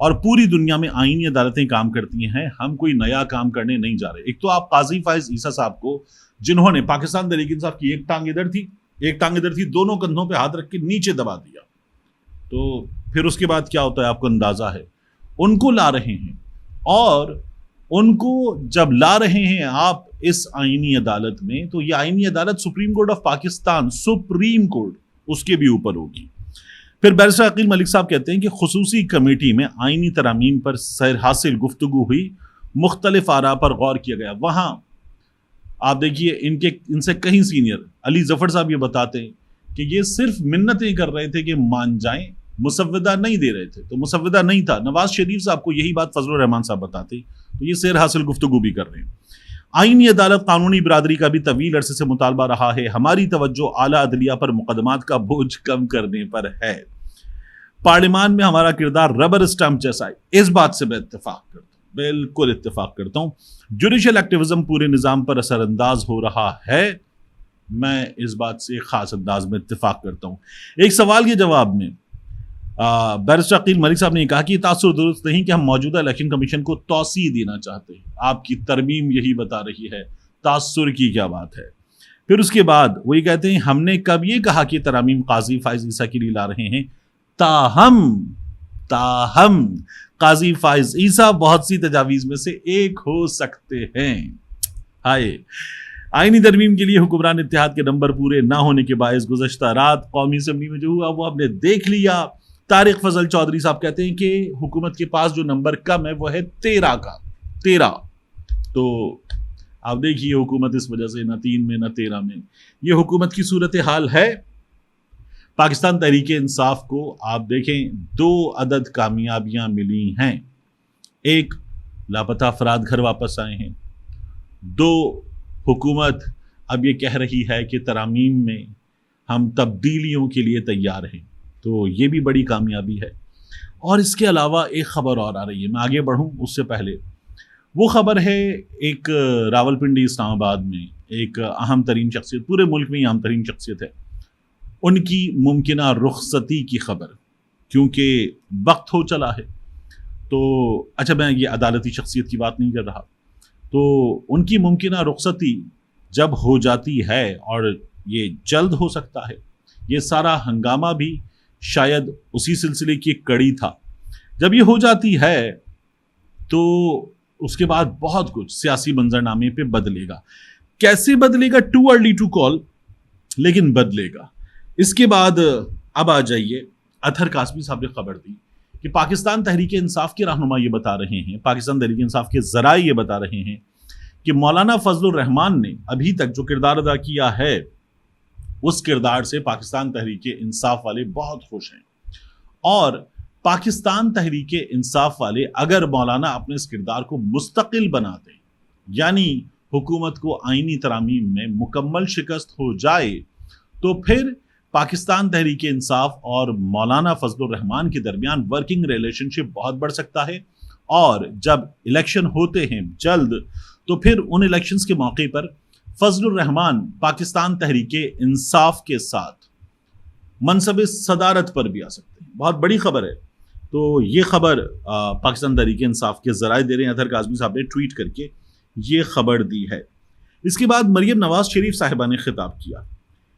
اور پوری دنیا میں آئینی عدالتیں کام کرتی ہیں، ہم کوئی نیا کام کرنے نہیں جا رہے۔ ایک تو آپ قاضی فائز عیسیٰ صاحب کو، جنہوں نے پاکستان تحریک انصاف کی ایک ٹانگ ادھر تھی، دونوں کندھوں پہ ہاتھ رکھ کے نیچے دبا دیا، تو پھر اس کے بعد کیا ہوتا ہے آپ کو اندازہ ہے۔ ان کو لا رہے ہیں، اور ان کو جب لا رہے ہیں آپ اس آئینی عدالت میں، تو یہ آئینی عدالت supreme court of Pakistan, supreme court, اس کے بھی اوپر ہوگی۔ پھر بیرسٹر عقیل ملک صاحب کہتے ہیں کہ خصوصی کمیٹی میں آئینی ترامیم پر سیر حاصل گفتگو ہوئی، مختلف آراء پر غور کیا گیا۔ وہاں آپ دیکھیے ان سے کہیں سینئر علی ظفر صاحب یہ بتاتے ہیں کہ یہ صرف منتیں کر رہے تھے کہ مان جائیں، مسودہ نہیں دے رہے تھے، تو مسودہ نہیں تھا۔ نواز شریف صاحب کو یہی بات فضل الرحمان صاحب بتاتے، تو یہ سیر حاصل گفتگو بھی کر رہے ہیں۔ آئینی عدالت قانونی برادری کا بھی طویل عرصے سے مطالبہ رہا ہے، ہماری توجہ اعلیٰ عدلیہ پر مقدمات کا بوجھ کم کرنے پر ہے، پارلیمان میں ہمارا کردار ربر اسٹمپ جیسا ہے۔ اس بات سے میں اتفاق کرتا ہوں، بالکل اتفاق کرتا ہوں۔ جوڈیشل ایکٹیویزم پورے نظام پر اثر انداز ہو رہا ہے، میں اس بات سے خاص انداز میں اتفاق کرتا ہوں۔ ایک سوال کے جواب میں بیرسٹر عقیل ملک صاحب نے کہا کہ یہ تاثر درست نہیں کہ ہم موجودہ الیکشن کمیشن کو توسیع دینا چاہتے ہیں، آپ کی ترمیم یہی بتا رہی ہے، تاثر کی کیا بات ہے۔ پھر اس کے بعد وہ یہ کہتے ہیں ہم نے کب یہ کہا کہ ترامیم قاضی فائز عیسیٰ کے لیے لا رہے ہیں، تاہم قاضی فائز عیسیٰ بہت سی تجاویز میں سے ایک ہو سکتے ہیں۔ ہائے، آئینی ترمیم کے لیے حکمران اتحاد کے نمبر پورے نہ ہونے کے باعث گزشتہ رات قومی اسمبلی میں جو ہوا وہ آپ نے دیکھ لیا۔ طارق فضل چودھری صاحب کہتے ہیں کہ حکومت کے پاس جو نمبر کم ہے وہ ہے 13 کا 13۔ تو آپ دیکھیے حکومت اس وجہ سے نہ 3 میں نہ 13 میں، یہ حکومت کی صورتحال ہے۔ پاکستان تحریک انصاف کو آپ دیکھیں 2 عدد کامیابیاں ملی ہیں، ایک لاپتہ افراد گھر واپس آئے ہیں، 2 حکومت اب یہ کہہ رہی ہے کہ ترامیم میں ہم تبدیلیوں کے لیے تیار ہیں، تو یہ بھی بڑی کامیابی ہے۔ اور اس کے علاوہ ایک خبر اور آ رہی ہے، میں آگے بڑھوں اس سے پہلے وہ خبر ہے، ایک راولپنڈی اسلام آباد میں ایک اہم ترین شخصیت، پورے ملک میں اہم ترین شخصیت ہے، ان کی ممکنہ رخصتی کی خبر، کیونکہ وقت ہو چلا ہے۔ تو اچھا، میں یہ عدالتی شخصیت کی بات نہیں کر رہا، تو ان کی ممکنہ رخصتی جب ہو جاتی ہے، اور یہ جلد ہو سکتا ہے، یہ سارا ہنگامہ بھی شاید اسی سلسلے کی ایک کڑی تھا۔ جب یہ ہو جاتی ہے تو اس کے بعد بہت کچھ سیاسی منظرنامے پہ بدلے گا۔ کیسے بدلے گا ٹو ارلی ٹو کال، لیکن بدلے گا۔ اس کے بعد اب آ جائیے، اطہر قاسمی صاحب نے خبر دی کہ پاکستان تحریک انصاف کے رہنما یہ بتا رہے ہیں، پاکستان تحریک انصاف کے ذرائع یہ بتا رہے ہیں کہ مولانا فضل الرحمان نے ابھی تک جو کردار ادا کیا ہے، اس کردار سے پاکستان تحریک انصاف والے بہت خوش ہیں، اور پاکستان تحریک انصاف والے اگر مولانا اپنے اس کردار کو مستقل بنا دیں، یعنی حکومت کو آئینی ترامیم میں مکمل شکست ہو جائے، تو پھر پاکستان تحریک انصاف اور مولانا فضل الرحمان کے درمیان ورکنگ ریلیشن شپ بہت بڑھ سکتا ہے، اور جب الیکشن ہوتے ہیں جلد، تو پھر ان الیکشنز کے موقع پر فضل الرحمان پاکستان تحریک انصاف کے ساتھ منصب صدارت پر بھی آ سکتے ہیں۔ بہت بڑی خبر ہے۔ تو یہ خبر پاکستان تحریک انصاف کے ذرائع دے رہے ہیں، اطہر قاسمی صاحب نے ٹویٹ کر کے یہ خبر دی ہے۔ اس کے بعد مریم نواز شریف صاحبہ نے خطاب کیا۔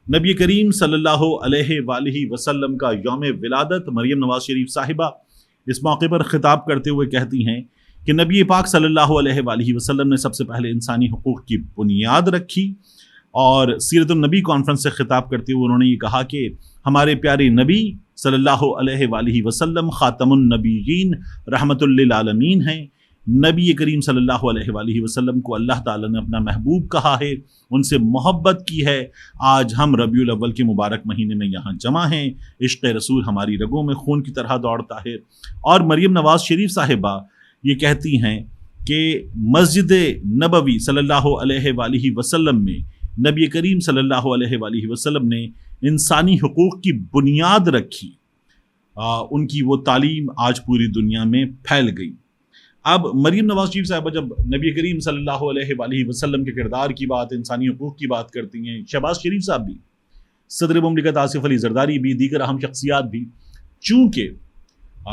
نبی کریم صلی اللہ علیہ وآلہ وسلم کا یوم ولادت، مریم نواز شریف صاحبہ اس موقع پر خطاب کرتے ہوئے کہتی ہیں کہ نبی پاک صلی اللہ علیہ وآلہ وسلم نے سب سے پہلے انسانی حقوق کی بنیاد رکھی، اور سیرت النبی کانفرنس سے خطاب کرتے ہوئے انہوں نے یہ کہا کہ ہمارے پیارے نبی صلی اللہ علیہ وآلہ وسلم خاتم النبیین رحمت للعالمین ہیں۔ نبی کریم صلی اللہ علیہ وآلہ وسلم کو اللہ تعالیٰ نے اپنا محبوب کہا ہے، ان سے محبت کی ہے۔ آج ہم ربیع الاول کے مبارک مہینے میں یہاں جمع ہیں، عشق رسول ہماری رگوں میں خون کی طرح دوڑتا ہے۔ اور مریم نواز شریف صاحبہ یہ کہتی ہیں کہ مسجد نبوی صلی اللہ علیہ وآلہ وسلم میں نبی کریم صلی اللہ علیہ وآلہ وسلم نے انسانی حقوق کی بنیاد رکھی، ان کی وہ تعلیم آج پوری دنیا میں پھیل گئی۔ اب مریم نواز شریف صاحبہ جب نبی کریم صلی اللہ علیہ وآلہ وسلم کے کردار کی بات، انسانی حقوق کی بات کرتی ہیں، شہباز شریف صاحب بھی، صدر مملکت آصف علی زرداری بھی، دیگر اہم شخصیات بھی، چونکہ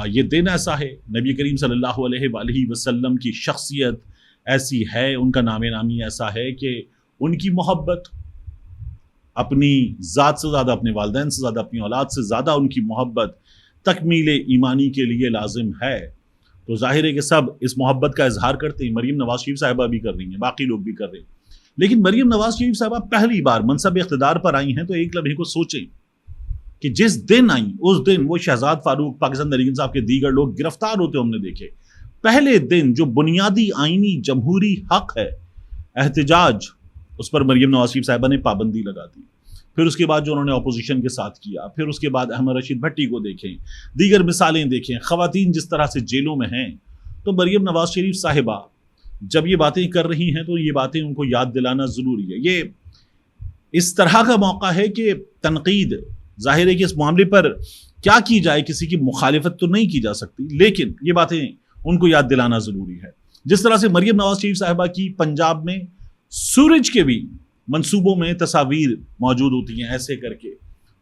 یہ دن ایسا ہے، نبی کریم صلی اللہ علیہ وآلہ وسلم کی شخصیت ایسی ہے، ان کا نام نامی ایسا ہے کہ ان کی محبت اپنی ذات سے زیادہ، اپنے والدین سے زیادہ، اپنی اولاد سے زیادہ ان کی محبت تکمیل ایمانی کے لیے لازم ہے۔ تو ظاہر ہے کہ سب اس محبت کا اظہار کرتے ہیں، مریم نواز شریف صاحبہ بھی کر رہی ہیں، باقی لوگ بھی کر رہے ہیں، لیکن مریم نواز شریف صاحبہ پہلی بار منصب اقتدار پر آئی ہیں تو ایک لمحے کو سوچیں کہ جس دن آئیں اس دن وہ شہزاد فاروق، پاکستان تحریک انصاف کے دیگر لوگ گرفتار ہوتے ہم نے دیکھے۔ پہلے دن جو بنیادی آئینی جمہوری حق ہے احتجاج، اس پر مریم نواز شریف صاحبہ نے پابندی لگا دی۔ پھر اس کے بعد جو انہوں نے اپوزیشن کے ساتھ کیا، پھر اس کے بعد احمد رشید بھٹی کو دیکھیں، دیگر مثالیں دیکھیں، خواتین جس طرح سے جیلوں میں ہیں، تو مریم نواز شریف صاحبہ جب یہ باتیں کر رہی ہیں تو یہ باتیں ان کو یاد دلانا ضروری ہے۔ یہ اس طرح کا موقع ہے کہ تنقید، ظاہر ہے کہ اس معاملے پر کیا کی جائے، کسی کی مخالفت تو نہیں کی جا سکتی، لیکن یہ باتیں ان کو یاد دلانا ضروری ہے۔ جس طرح سے مریم نواز شریف صاحبہ کی پنجاب میں سورج کے بھی منصوبوں میں تصاویر موجود ہوتی ہیں ایسے کر کے،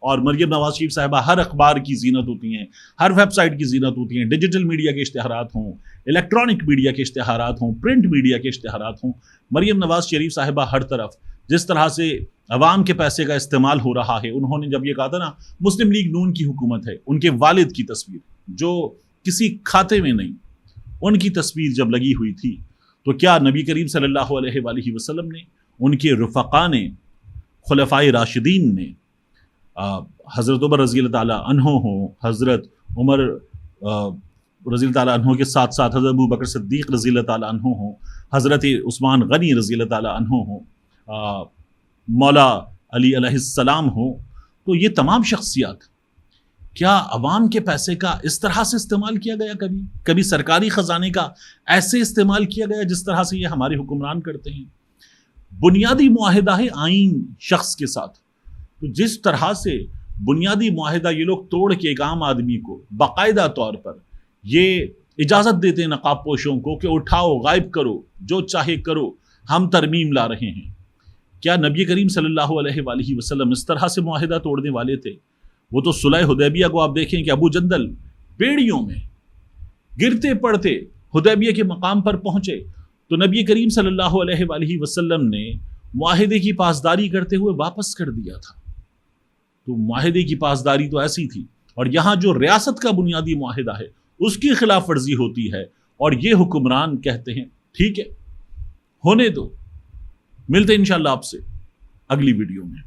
اور مریم نواز شریف صاحبہ ہر اخبار کی زینت ہوتی ہیں، ہر ویب سائٹ کی زینت ہوتی ہیں، ڈیجیٹل میڈیا کے اشتہارات ہوں، الیکٹرانک میڈیا کے اشتہارات ہوں، پرنٹ میڈیا کے اشتہارات ہوں، مریم نواز شریف صاحبہ ہر طرف جس طرح سے عوام کے پیسے کا استعمال ہو رہا ہے۔ انہوں نے جب یہ کہا تھا نا مسلم لیگ نون کی حکومت ہے، ان کے والد کی تصویر جو کسی کھاتے میں نہیں، ان کی تصویر جب لگی ہوئی تھی، تو کیا نبی کریم صلی اللہ علیہ وآلہ وسلم نے، ان کے رفقا نے، خلفائے راشدین نے، حضرت عمر رضی اللہ تعالیٰ عنہ ہوں، حضرت عمر رضی اللہ تعالیٰ عنہ کے ساتھ ساتھ حضرت ابو بکر صدیق رضی اللہ تعالیٰ عنہ ہوں، حضرت عثمان غنی رضی اللہ تعالیٰ عنہ ہوں، مولا علی علیہ السلام ہوں، تو یہ تمام شخصیات کیا عوام کے پیسے کا اس طرح سے استعمال کیا گیا؟ کبھی سرکاری خزانے کا ایسے استعمال کیا گیا جس طرح سے یہ ہمارے حکمران کرتے ہیں؟ بنیادی معاہدہ ہے آئین شخص کے ساتھ، تو جس طرح سے بنیادی معاہدہ یہ لوگ توڑ کے ایک عام آدمی کو باقاعدہ طور پر یہ اجازت دیتے ہیں نقاب پوشوں کو کہ اٹھاؤ، غائب کرو، جو چاہے کرو، ہم ترمیم لا رہے ہیں۔ کیا نبی کریم صلی اللہ علیہ وآلہ وسلم اس طرح سے معاہدہ توڑنے والے تھے؟ وہ تو صلح حدیبیہ کو آپ دیکھیں کہ ابو جندل بیڑیوں میں گرتے پڑتے حدیبیہ کے مقام پر پہنچے، تو نبی کریم صلی اللہ علیہ وآلہ وسلم نے معاہدے کی پاسداری کرتے ہوئے واپس کر دیا تھا۔ تو معاہدے کی پاسداری تو ایسی تھی، اور یہاں جو ریاست کا بنیادی معاہدہ ہے اس کی خلاف ورزی ہوتی ہے، اور یہ حکمران کہتے ہیں ٹھیک ہے ہونے دو۔ ملتے ہیں انشاءاللہ آپ سے اگلی ویڈیو میں۔